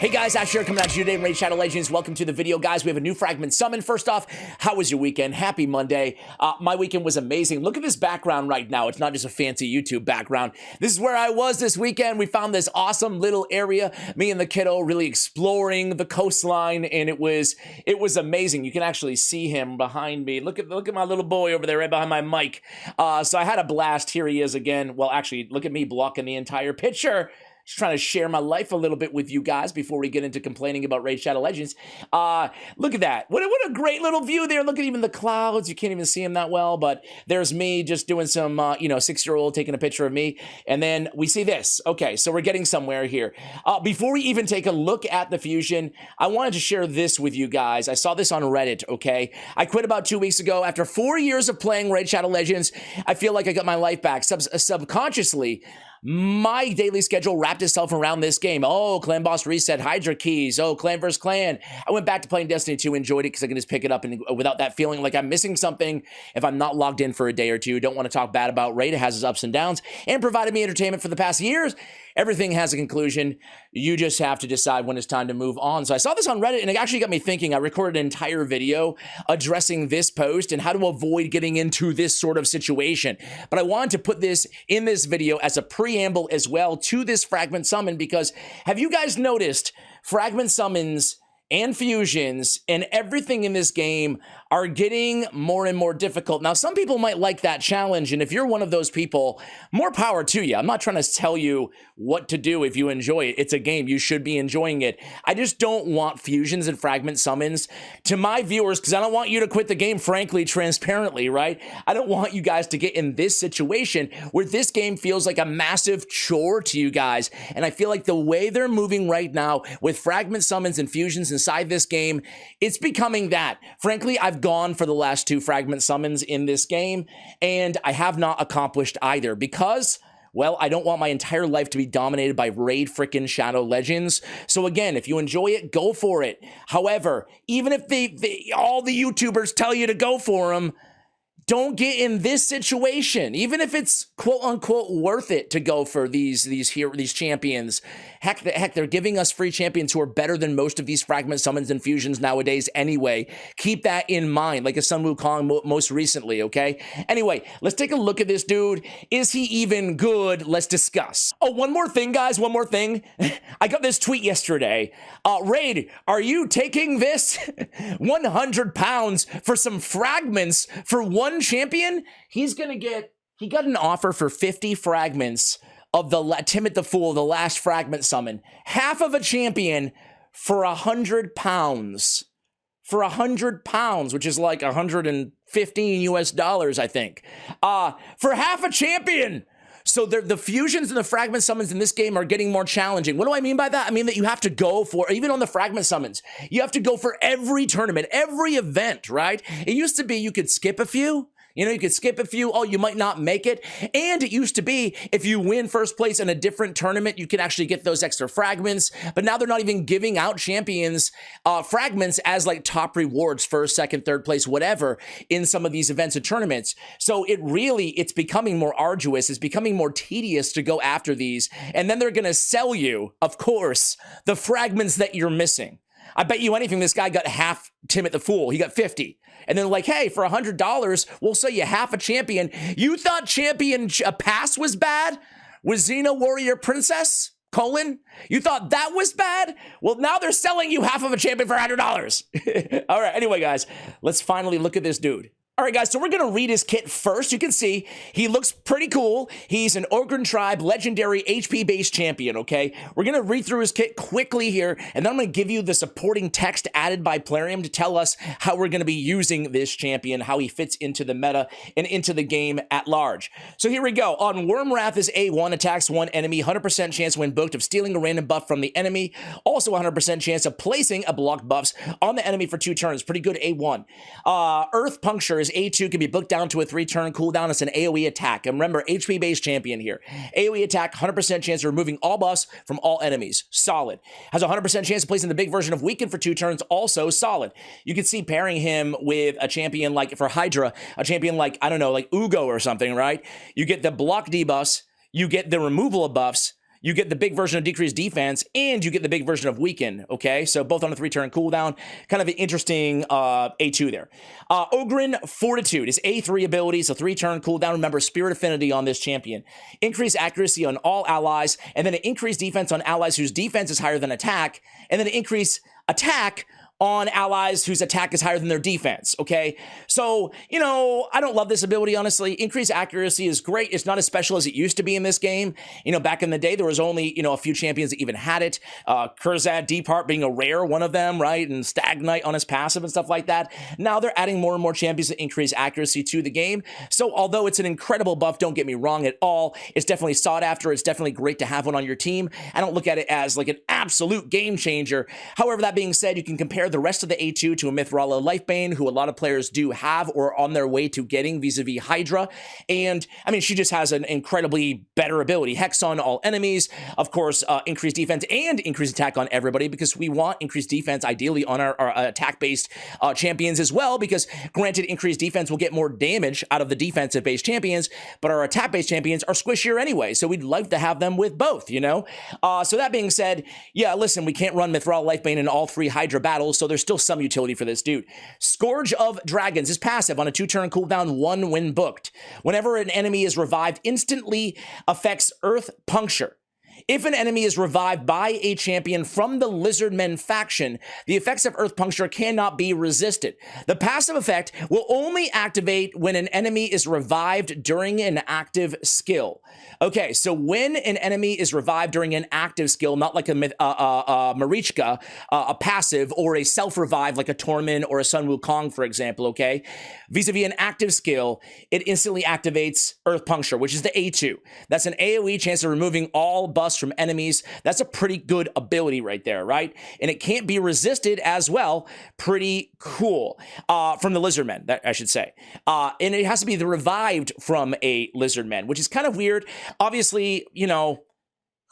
Hey guys, Ash here coming at you today in Raid Shadow Legends. Welcome to the video, guys. We have a new fragment summon. First off, how was your weekend? Happy Monday. My weekend was amazing. Look at this background right now. It's not just a fancy YouTube background. This is where I was this weekend. We found this awesome little area, me and the kiddo really exploring the coastline, and it was amazing. You can actually see him behind me. Look at my little boy over there right behind my mic. So I had a blast. Here he is again. Well, actually, look at me blocking the entire picture. Just trying to share my life a little bit with you guys before we get into complaining about Raid Shadow Legends. Look at that. What a great little view there. Look at even the clouds. You can't even see them that well, but there's me just doing some, 6-year-old taking a picture of me. And then we see this. Okay, so we're getting somewhere here. Before we even take a look at the fusion, I wanted to share this with you guys. I saw this on Reddit, okay? I quit about 2 weeks ago. After 4 years of playing Raid Shadow Legends, I feel like I got my life back. Subconsciously, my daily schedule wrapped itself around this game. Oh, clan boss reset, Hydra keys. Oh, clan versus clan. I went back to playing Destiny 2, enjoyed it because I can just pick it up and without that feeling like I'm missing something if I'm not logged in for a day or two. Don't want to talk bad about Raid. It has its ups and downs and provided me entertainment for the past years. Everything has a conclusion. You just have to decide when it's time to move on. So I saw this on Reddit and it actually got me thinking. I recorded an entire video addressing this post and how to avoid getting into this sort of situation. But I wanted to put this in this video as a preamble as well to this fragment summon, because have you guys noticed fragment summons and fusions and everything in this game are getting more and more difficult? Now, some people might like that challenge, and if you're one of those people, more power to you. I'm not trying to tell you what to do if you enjoy it. It's a game. You should be enjoying it. I just don't want fusions and fragment summons to my viewers, because I don't want you to quit the game, frankly, transparently, right? I don't want you guys to get in this situation where this game feels like a massive chore to you guys, and I feel like the way they're moving right now with fragment summons and fusions inside this game, it's becoming that. Frankly, I've gone for the last 2 fragment summons in this game, and I have not accomplished either because, well, I don't want my entire life to be dominated by Raid frickin' Shadow Legends. So again, if you enjoy it, go for it. However, even if all the YouTubers tell you to go for them, don't get in this situation, even if it's quote unquote worth it to go for these champions. Heck, they're giving us free champions who are better than most of these fragment summons and fusions nowadays anyway. Keep that in mind, like a Sun Wukong most recently, okay? Anyway, let's take a look at this dude. Is he even good? Let's discuss. Oh, one more thing, guys, one more thing. I got this tweet yesterday. Raid, are you taking this 100 pounds for some fragments for one champion? He got an offer for 50 fragments of the Timid the Fool, the last fragment summon. Half of a champion for 100 pounds. For 100 pounds, which is like 115 US dollars, I think. For half a champion. So the fusions and the fragment summons in this game are getting more challenging. What do I mean by that? I mean that you have to go for, even on the fragment summons, you have to go for every tournament, every event, right? It used to be you could skip a few. You could skip a few. Oh, you might not make it. And it used to be if you win first place in a different tournament, you can actually get those extra fragments. But now they're not even giving out champions fragments as like top rewards, first, second, third place, whatever, in some of these events and tournaments. So it's becoming more arduous. It's becoming more tedious to go after these. And then they're going to sell you, of course, the fragments that you're missing. I bet you anything this guy got half Timid the Fool. He got 50. And then like, hey, for $100, we'll sell you half a champion. You thought champion pass was bad? Was Xena Warrior Princess? You thought that was bad? Well, now they're selling you half of a champion for $100. All right, anyway, guys, let's finally look at this dude. All right, guys, so we're going to read his kit first. You can see he looks pretty cool. He's an Ugir Tribe legendary HP-based champion, okay? We're going to read through his kit quickly here, and then I'm going to give you the supporting text added by Plarium to tell us how we're going to be using this champion, how he fits into the meta and into the game at large. So here we go. On Wyrmwrath is A1, attacks one enemy, 100% chance when booked of stealing a random buff from the enemy. Also 100% chance of placing a blocked buffs on the enemy for 2 turns. Pretty good A1. Earth Puncture is A2, can be booked down to a 3-turn cooldown. It's an AoE attack. And remember, HP-based champion here. AoE attack, 100% chance of removing all buffs from all enemies. Solid. Has a 100% chance of placing the big version of Weaken for 2 turns. Also solid. You can see pairing him with a champion like, for Hydra, a champion like, I don't know, like Ugo or something, right? You get the block debuffs, you get the removal of buffs, you get the big version of decreased defense, and you get the big version of weaken, okay? So both on a 3-turn cooldown, kind of an interesting A2 there. Ugir Fortitude is A3 ability, so 3-turn cooldown. Remember, Spirit Affinity on this champion. Increase accuracy on all allies, and then an increased defense on allies whose defense is higher than attack, and then an increase attack on allies whose attack is higher than their defense, okay? So, you know, I don't love this ability, honestly. Increased accuracy is great. It's not as special as it used to be in this game. You know, back in the day, there was only, you know, a few champions that even had it. Kurzad, Deepart being a rare one of them, right? And Stagnite on his passive and stuff like that. Now they're adding more and more champions that increase accuracy to the game. So although it's an incredible buff, don't get me wrong at all, it's definitely sought after. It's definitely great to have one on your team. I don't look at it as like an absolute game changer. However, that being said, you can compare the rest of the A2 to a Mithrala Lifebane, who a lot of players do have or are on their way to getting vis-a-vis Hydra. And I mean, she just has an incredibly better ability. Hex on all enemies, of course, increased defense and increased attack on everybody, because we want increased defense ideally on our attack-based champions as well, because granted, increased defense will get more damage out of the defensive-based champions, but our attack-based champions are squishier anyway, so we'd like to have them with both, you know? So that being said, yeah, listen, we can't run Mithrala Lifebane in all 3 Hydra battles, so there's still some utility for this dude. Scourge of Dragons is passive on a 2-turn cooldown, 1 when booked. Whenever an enemy is revived, instantly affects Earth Puncture. If an enemy is revived by a champion from the Lizardmen faction, the effects of Earth Puncture cannot be resisted. The passive effect will only activate when an enemy is revived during an active skill. Okay, so when an enemy is revived during an active skill, not like a Marichka, a passive, or a self-revive like a Tormund or a Sun Wukong, for example, okay? Vis-a-vis an active skill, it instantly activates Earth Puncture, which is the A2. That's an AoE chance of removing all buffs from enemies. That's a pretty good ability right there, right? And it can't be resisted as well. Pretty cool. From the Lizardmen, that I should say. And it has to be the revived from a Lizardman, which is kind of weird. Obviously, you know,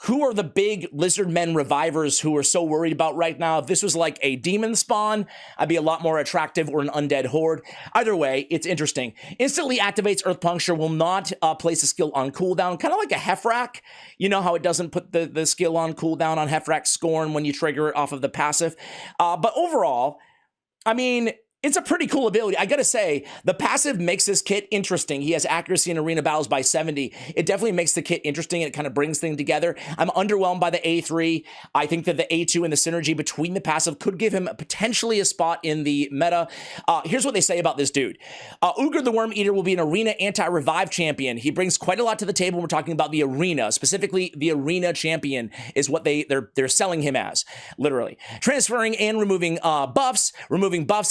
who are the big Lizardmen revivers who are so worried about right now? If this was like a demon spawn, I'd be a lot more attractive, or an undead horde. Either way, it's interesting. Instantly activates Earth Puncture, will not place a skill on cooldown, kind of like a Hefrak. You know how it doesn't put the skill on cooldown on Hefrak Scorn when you trigger it off of the passive. But overall, I mean, it's a pretty cool ability. I gotta say, the passive makes this kit interesting. He has accuracy in arena battles by 70. It definitely makes the kit interesting, and it kind of brings things together. I'm underwhelmed by the A3. I think that the A2 and the synergy between the passive could give him potentially a spot in the meta. Here's what they say about this dude. Ugir the Wyrmeater will be an arena anti-revive champion. He brings quite a lot to the table. We're talking about the arena, specifically the arena champion is what they're selling him as, literally. Transferring and removing buffs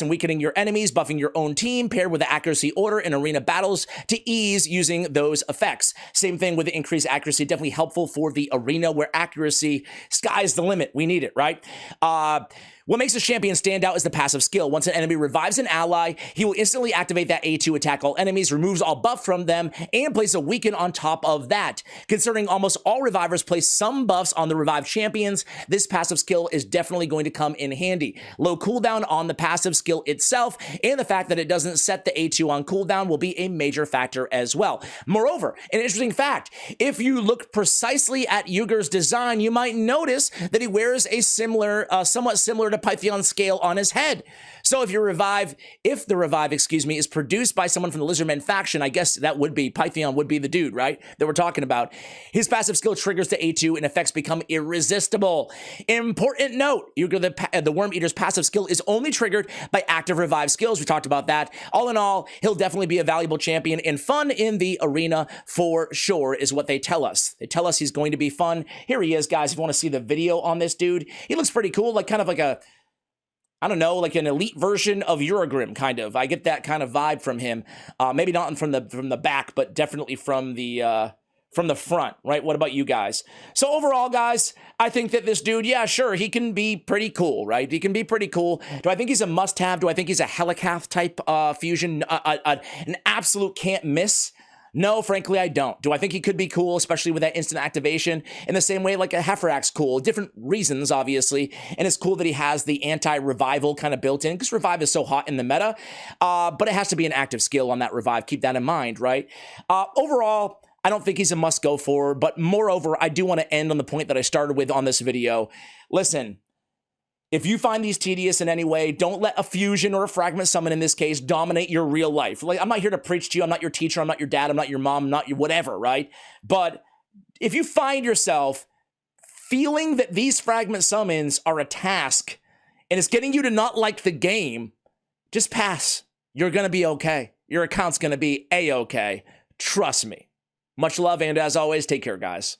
and weakening your enemies, buffing your own team, paired with the accuracy order in arena battles to ease using those effects. Same thing with the increased accuracy, definitely helpful for the arena where accuracy, sky's the limit. We need it, right? What makes this champion stand out is the passive skill. Once an enemy revives an ally, he will instantly activate that A2, attack all enemies, removes all buff from them, and place a weaken on top of that. Considering almost all revivers place some buffs on the revived champions, this passive skill is definitely going to come in handy. Low cooldown on the passive skill itself, and the fact that it doesn't set the A2 on cooldown will be a major factor as well. Moreover, an interesting fact, if you look precisely at Ugir's design, you might notice that he wears a similar, somewhat similar to Python scale on his head. So if the revive, is produced by someone from the Lizardmen faction, I guess that would be, Python would be the dude, right, that we're talking about. His passive skill triggers to A2 and effects become irresistible. Important note, Ugir the Wyrmeater's passive skill is only triggered by active revive skills. We talked about that. All in all, he'll definitely be a valuable champion and fun in the arena for sure, is what they tell us. They tell us he's going to be fun. Here he is, guys. If you want to see the video on this dude, he looks pretty cool, like kind of like a, I don't know, like an elite version of Uragrim, kind of. I get that kind of vibe from him. Maybe not from the back, but definitely from the front, right? What about you guys? So overall, guys, I think that this dude, yeah, sure, he can be pretty cool, right? He can be pretty cool. Do I think he's a must-have? Do I think he's a Helikath type fusion, an absolute can't miss? No, frankly, I don't. Do I think he could be cool, especially with that instant activation? In the same way, like a Hefrak's cool. Different reasons, obviously. And it's cool that he has the anti-revival kind of built in, because revive is so hot in the meta. But it has to be an active skill on that revive. Keep that in mind, right? Overall, I don't think he's a must go forward. But moreover, I do want to end on the point that I started with on this video. Listen, if you find these tedious in any way, don't let a fusion or a fragment summon in this case dominate your real life. Like, I'm not here to preach to you. I'm not your teacher. I'm not your dad. I'm not your mom. I'm not your whatever, right? But if you find yourself feeling that these fragment summons are a task and it's getting you to not like the game, just pass. You're going to be okay. Your account's going to be A-okay. Trust me. Much love, and as always, take care, guys.